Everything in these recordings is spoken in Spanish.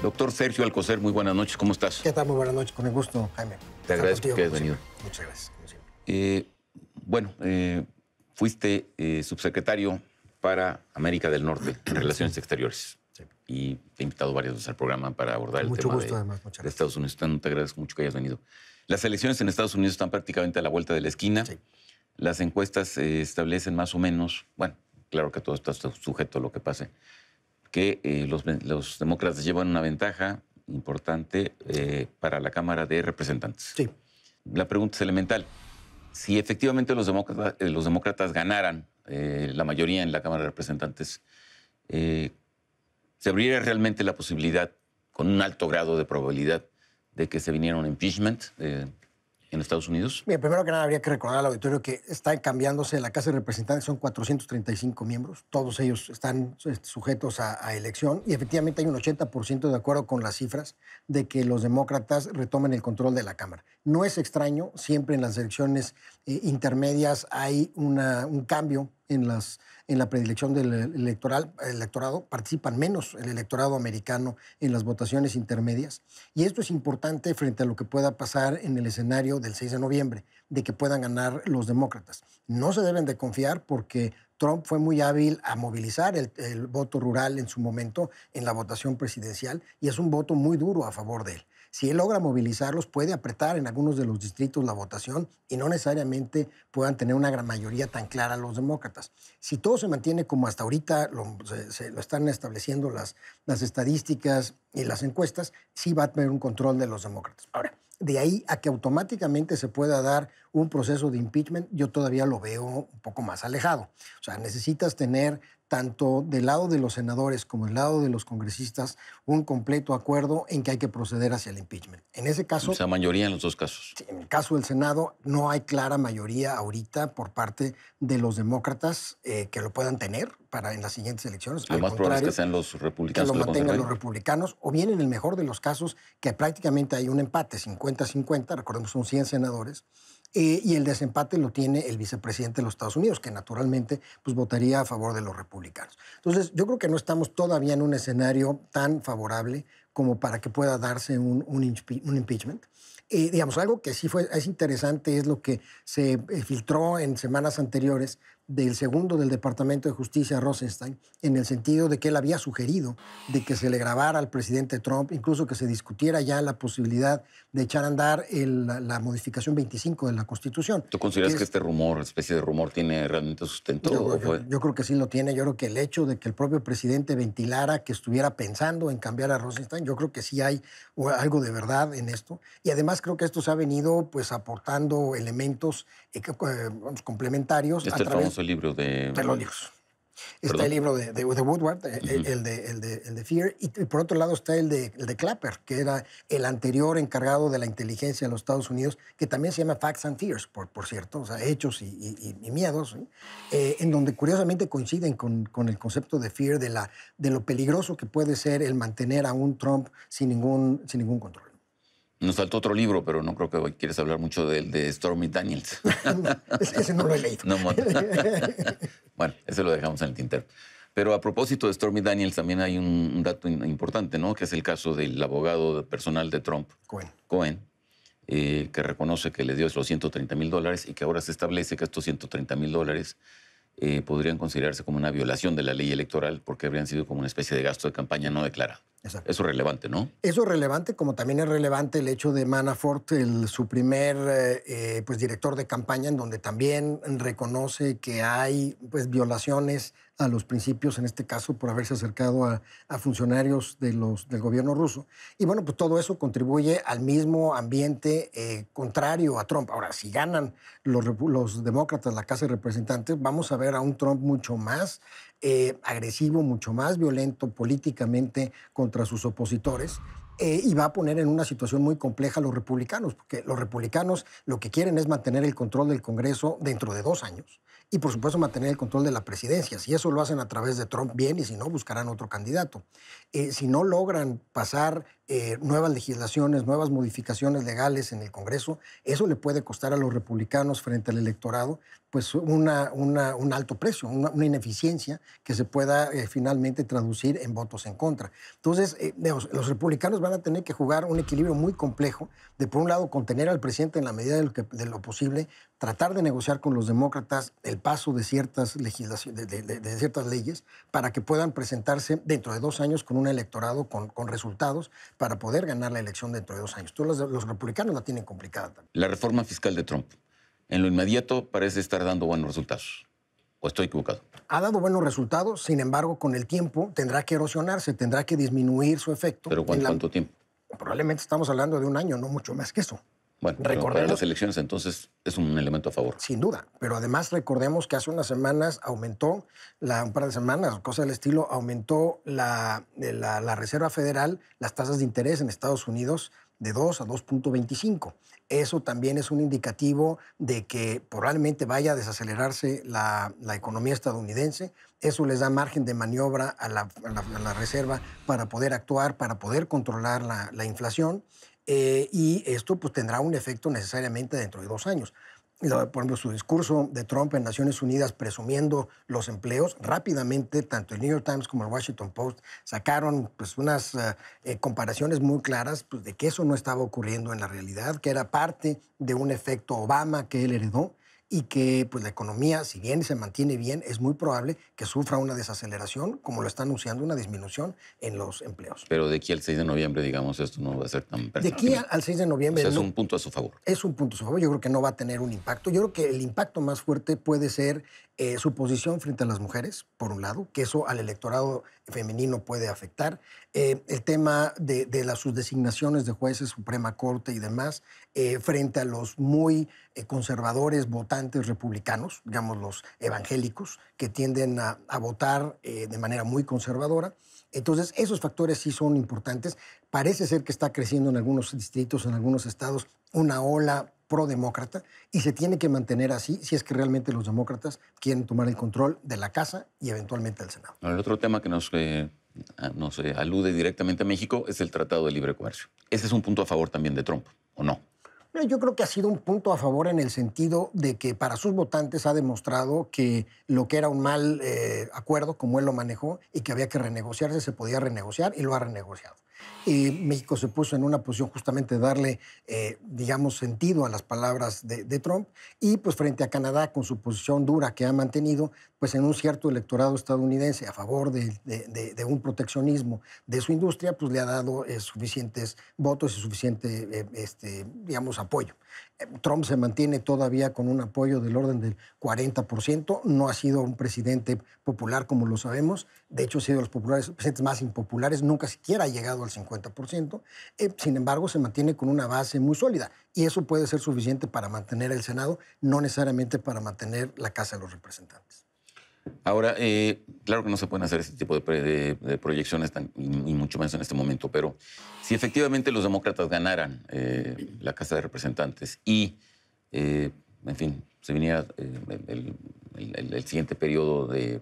Doctor Sergio Alcocer, muy buenas noches, ¿cómo estás? ¿Qué tal? Muy buenas noches, con el gusto, Jaime. Te agradezco que hayas venido. Muchas gracias, como siempre. Fuiste subsecretario para América del Norte en Relaciones Exteriores. Sí. Y te he invitado varias veces al programa para abordar el tema de Estados Unidos. Te agradezco mucho que hayas venido. Las elecciones en Estados Unidos están prácticamente a la vuelta de la esquina. Sí. Las encuestas establecen más o menos, bueno, claro que todo está sujeto a lo que pase, que los demócratas llevan una ventaja importante para la Cámara de Representantes. Sí. La pregunta es elemental. Si efectivamente los demócratas ganaran la mayoría en la Cámara de Representantes, ¿se abriría realmente la posibilidad, con un alto grado de probabilidad, de que se viniera un impeachment en Estados Unidos? Bien, primero que nada habría que recordar al auditorio que está cambiándose. La Casa de Representantes son 435 miembros. Todos ellos están sujetos a elección y efectivamente hay un 80% de acuerdo con las cifras de que los demócratas retomen el control de la Cámara. No es extraño, siempre en las elecciones intermedias hay un cambio en la predilección del electorado. Participan menos el electorado americano en las votaciones intermedias. Y esto es importante frente a lo que pueda pasar en el escenario del 6 de noviembre, de que puedan ganar los demócratas. No se deben de confiar porque Trump fue muy hábil a movilizar el voto rural en su momento en la votación presidencial y es un voto muy duro a favor de él. Si él logra movilizarlos, puede apretar en algunos de los distritos la votación y no necesariamente puedan tener una gran mayoría tan clara los demócratas. Si todo se mantiene como hasta ahorita lo están estableciendo las estadísticas y las encuestas, sí va a tener un control de los demócratas. Ahora, de ahí a que automáticamente se pueda dar un proceso de impeachment, yo todavía lo veo un poco más alejado. O sea, necesitas tener tanto del lado de los senadores como del lado de los congresistas un completo acuerdo en que hay que proceder hacia el impeachment. En ese caso... O sea, mayoría en los dos casos. En el caso del Senado no hay clara mayoría ahorita por parte de los demócratas que lo puedan tener en las siguientes elecciones. Lo más probable es que sean los republicanos que lo mantengan los republicanos, o bien en el mejor de los casos que prácticamente hay un empate, 50-50, recordemos son 100 senadores, y el desempate lo tiene el vicepresidente de los Estados Unidos, que naturalmente pues, votaría a favor de los republicanos. Entonces, yo creo que no estamos todavía en un escenario tan favorable como para que pueda darse un impeachment. Digamos, algo que sí es interesante es lo que se filtró en semanas anteriores del segundo del Departamento de Justicia, Rosenstein, en el sentido de que él había sugerido de que se le grabara al presidente Trump, incluso que se discutiera ya la posibilidad de echar a andar la modificación 25 de la Constitución. ¿Tú consideras que este rumor, especie de rumor, tiene realmente sustento? Yo creo que sí lo tiene. Yo creo que el hecho de que el propio presidente ventilara que estuviera pensando en cambiar a Rosenstein, yo creo que sí hay algo de verdad en esto. Y además creo que esto se ha venido pues, aportando elementos complementarios a través el libro de los libros. Está el libro de Woodward, el de Fear, y por otro lado está el de Clapper, que era el anterior encargado de la inteligencia de los Estados Unidos, que también se llama Facts and Fears, por cierto, o sea, hechos y miedos, en donde curiosamente coinciden con el concepto de Fear, de lo peligroso que puede ser el mantener a un Trump sin ningún control. Nos faltó otro libro, pero no creo que hoy quieres hablar mucho del de Stormy Daniels. Ese no lo he leído. No, bueno, ese lo dejamos en el tintero. Pero a propósito de Stormy Daniels, también hay un dato importante, ¿no? Que es el caso del abogado personal de Trump, Cohen, que reconoce que le dio los $130,000 y que ahora se establece que estos $130,000 podrían considerarse como una violación de la ley electoral porque habrían sido como una especie de gasto de campaña no declarado. Exacto. Eso es relevante, ¿no? Eso es relevante, como también es relevante el hecho de Manafort, su primer director de campaña, en donde también reconoce que hay violaciones a los principios, en este caso por haberse acercado a funcionarios del gobierno ruso. Y bueno, pues todo eso contribuye al mismo ambiente contrario a Trump. Ahora, si ganan los demócratas la Casa de Representantes, vamos a ver a un Trump mucho más agresivo, mucho más violento políticamente contra sus opositores y va a poner en una situación muy compleja a los republicanos, porque los republicanos lo que quieren es mantener el control del Congreso dentro de 2 años y, por supuesto, mantener el control de la presidencia. Si eso lo hacen a través de Trump, bien, y si no, buscarán otro candidato. Si no logran pasar nuevas legislaciones, nuevas modificaciones legales en el Congreso, eso le puede costar a los republicanos frente al electorado pues un alto precio, una ineficiencia que se pueda finalmente traducir en votos en contra. Entonces, los republicanos van a tener que jugar un equilibrio muy complejo de, por un lado, contener al presidente en la medida de lo posible, tratar de negociar con los demócratas el paso de ciertas legislaciones, de ciertas leyes, para que puedan presentarse dentro de 2 años con un electorado con resultados para poder ganar la elección dentro de 2 años. Entonces, los republicanos la tienen complicada también. La reforma fiscal de Trump, en lo inmediato, parece estar dando buenos resultados. ¿O estoy equivocado? Ha dado buenos resultados, sin embargo, con el tiempo tendrá que erosionarse, tendrá que disminuir su efecto. ¿Pero cuánto tiempo? Probablemente estamos hablando de 1 año, no mucho más que eso. Bueno, para las elecciones entonces es un elemento a favor. Sin duda, pero además recordemos que hace unas semanas aumentó, un par de semanas, cosa del estilo, aumentó la Reserva Federal las tasas de interés en Estados Unidos de 2 a 2.25. Eso también es un indicativo de que probablemente vaya a desacelerarse la economía estadounidense. Eso les da margen de maniobra a la Reserva para poder actuar, para poder controlar la inflación. Y esto pues, tendrá un efecto necesariamente dentro de 2 años. Por ejemplo, su discurso de Trump en Naciones Unidas presumiendo los empleos, rápidamente, tanto el New York Times como el Washington Post sacaron pues, unas comparaciones muy claras pues, de que eso no estaba ocurriendo en la realidad, que era parte de un efecto Obama que él heredó y que pues, la economía, si bien se mantiene bien, es muy probable que sufra una desaceleración, como lo está anunciando, una disminución en los empleos. Pero de aquí al 6 de noviembre, digamos, esto no va a ser tan pertinente. De aquí al 6 de noviembre... O sea, es un punto a su favor. Es un punto a su favor. Yo creo que no va a tener un impacto. Yo creo que el impacto más fuerte puede ser su posición frente a las mujeres, por un lado, que eso al electorado femenino puede afectar. El tema de sus designaciones de jueces, Suprema Corte y demás, frente a los muy conservadores votantes republicanos, digamos los evangélicos, que tienden a votar de manera muy conservadora. Entonces, esos factores sí son importantes. Parece ser que está creciendo en algunos distritos, en algunos estados, una ola prodemócrata y se tiene que mantener así si es que realmente los demócratas quieren tomar el control de la Casa y eventualmente del Senado. El otro tema que nos alude directamente a México es el Tratado de Libre Comercio. Ese es un punto a favor también de Trump, ¿o no? Yo creo que ha sido un punto a favor en el sentido de que para sus votantes ha demostrado que lo que era un mal acuerdo, como él lo manejó, y que había que renegociarse, se podía renegociar y lo ha renegociado. Y México se puso en una posición justamente de darle, digamos, sentido a las palabras de Trump y pues frente a Canadá con su posición dura que ha mantenido, pues en un cierto electorado estadounidense a favor de un proteccionismo de su industria, pues le ha dado suficientes votos y suficiente, digamos, apoyo. Trump se mantiene todavía con un apoyo del orden del 40%. No ha sido un presidente popular, como lo sabemos. De hecho, ha sido de los presidentes más impopulares. Nunca siquiera ha llegado al 50%. Sin embargo, se mantiene con una base muy sólida. Y eso puede ser suficiente para mantener el Senado, no necesariamente para mantener la Casa de los Representantes. Ahora, claro que no se pueden hacer este tipo de proyecciones y mucho menos en este momento, pero si efectivamente los demócratas ganaran la Casa de Representantes y, en fin, se viniera el siguiente periodo de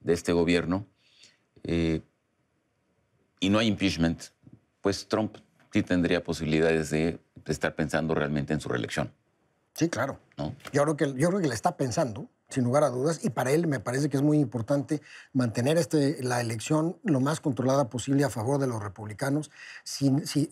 este gobierno y no hay impeachment, pues Trump sí tendría posibilidades de estar pensando realmente en su reelección. Sí, claro. ¿No? Yo creo que le está pensando, sin lugar a dudas, y para él me parece que es muy importante mantener la elección lo más controlada posible a favor de los republicanos,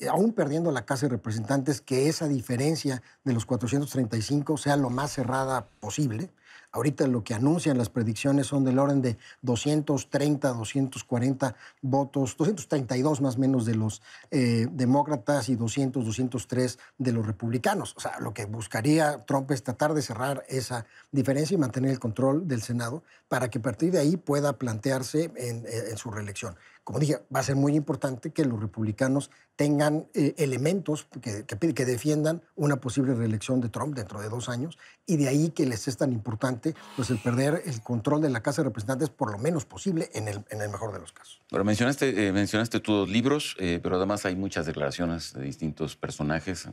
aún perdiendo la Casa de Representantes, que esa diferencia de los 435 sea lo más cerrada posible. Ahorita lo que anuncian las predicciones son del orden de 230, 240 votos, 232 más o menos de los demócratas y 200, 203 de los republicanos. O sea, lo que buscaría Trump es tratar de cerrar esa diferencia y mantener el control del Senado para que a partir de ahí pueda plantearse en su reelección. Como dije, va a ser muy importante que los republicanos tengan elementos que defiendan una posible reelección de Trump dentro de 2 años y de ahí que les es tan importante pues, el perder el control de la Casa de Representantes por lo menos posible en el mejor de los casos. Pero mencionaste tú 2 libros, pero además hay muchas declaraciones de distintos personajes,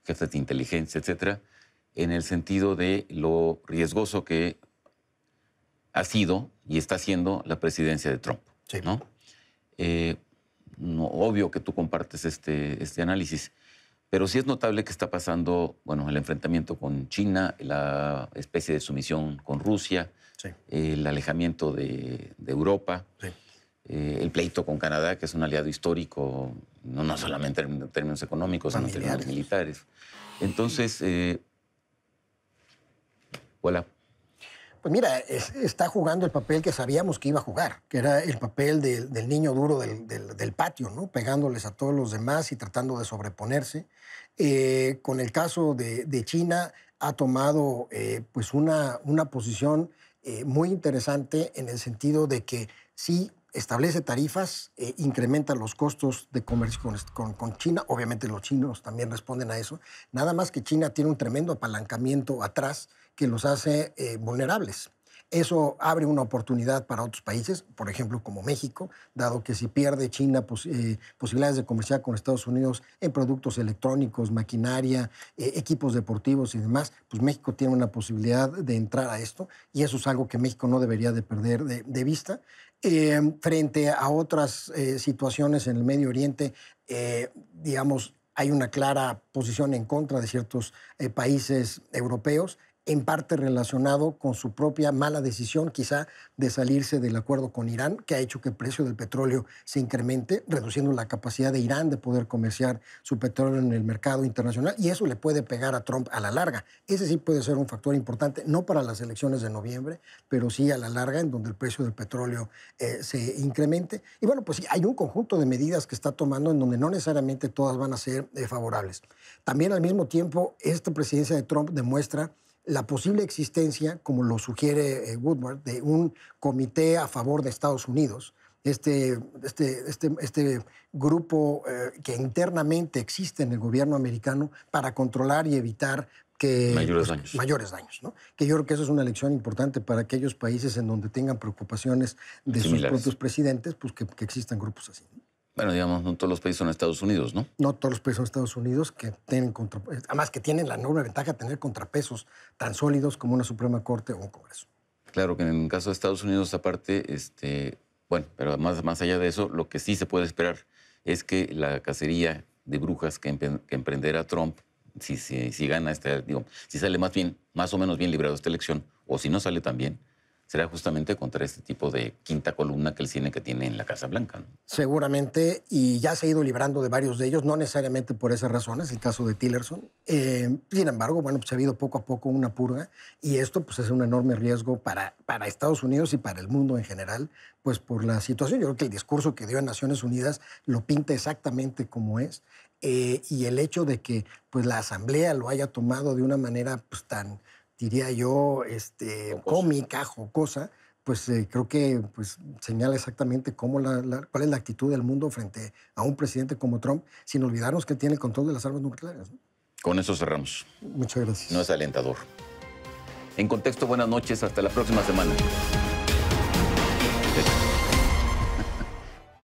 jefes de inteligencia, etcétera, en el sentido de lo riesgoso que ha sido y está siendo la presidencia de Trump, sí. ¿no? obvio que tú compartes este análisis, pero sí es notable que está pasando, bueno, el enfrentamiento con China, la especie de sumisión con Rusia, sí, el alejamiento de Europa, sí, el pleito con Canadá, que es un aliado histórico, no solamente en términos económicos, sino en términos militares. Entonces, hola. Pues mira, está jugando el papel que sabíamos que iba a jugar, que era el papel del niño duro del patio, ¿no? Pegándoles a todos los demás y tratando de sobreponerse. Con el caso de China, ha tomado pues una posición muy interesante en el sentido de que sí establece tarifas, incrementa los costos de comercio con China. Obviamente los chinos también responden a eso. Nada más que China tiene un tremendo apalancamiento atrás que los hace vulnerables. Eso abre una oportunidad para otros países, por ejemplo, como México, dado que si pierde China posibilidades de comerciar con Estados Unidos en productos electrónicos, maquinaria, equipos deportivos y demás, pues México tiene una posibilidad de entrar a esto y eso es algo que México no debería de perder de vista. Frente a otras situaciones en el Medio Oriente, digamos, hay una clara posición en contra de ciertos países europeos, en parte relacionado con su propia mala decisión, quizá, de salirse del acuerdo con Irán, que ha hecho que el precio del petróleo se incremente, reduciendo la capacidad de Irán de poder comerciar su petróleo en el mercado internacional, y eso le puede pegar a Trump a la larga. Ese sí puede ser un factor importante, no para las elecciones de noviembre, pero sí a la larga, en donde el precio del petróleo se incremente. Y bueno, pues sí, hay un conjunto de medidas que está tomando en donde no necesariamente todas van a ser favorables. También, al mismo tiempo, esta presidencia de Trump demuestra la posible existencia, como lo sugiere Woodward, de un comité a favor de Estados Unidos, este grupo que internamente existe en el gobierno americano para controlar y evitar que mayores daños, ¿no? Que yo creo que eso es una lección importante para aquellos países en donde tengan preocupaciones de sus propios presidentes, pues que existan grupos así, ¿no? Bueno, digamos, no todos los países son Estados Unidos, ¿no? No todos los países son Estados Unidos, que tienen además que tienen la enorme ventaja de tener contrapesos tan sólidos como una Suprema Corte o un Congreso. Claro que en el caso de Estados Unidos, aparte, bueno, pero más allá de eso, lo que sí se puede esperar es que la cacería de brujas que emprenderá Trump, si gana si sale más o menos bien librado esta elección, o si no sale tan bien, será justamente contra este tipo de quinta columna que tiene en la Casa Blanca, ¿no? Seguramente, y ya se ha ido librando de varios de ellos, no necesariamente por esas razones, el caso de Tillerson. Sin embargo, bueno, pues ha habido poco a poco una purga, y esto pues es un enorme riesgo para Estados Unidos y para el mundo en general, pues por la situación. Yo creo que el discurso que dio en Naciones Unidas lo pinta exactamente como es, y el hecho de que pues la Asamblea lo haya tomado de una manera pues tan, diría yo, cómica, jocosa, pues creo que pues, señala exactamente cuál es la actitud del mundo frente a un presidente como Trump, sin olvidarnos que tiene el control de las armas nucleares, ¿no? Con eso cerramos. Muchas gracias. No es alentador. En Contexto, buenas noches. Hasta la próxima semana.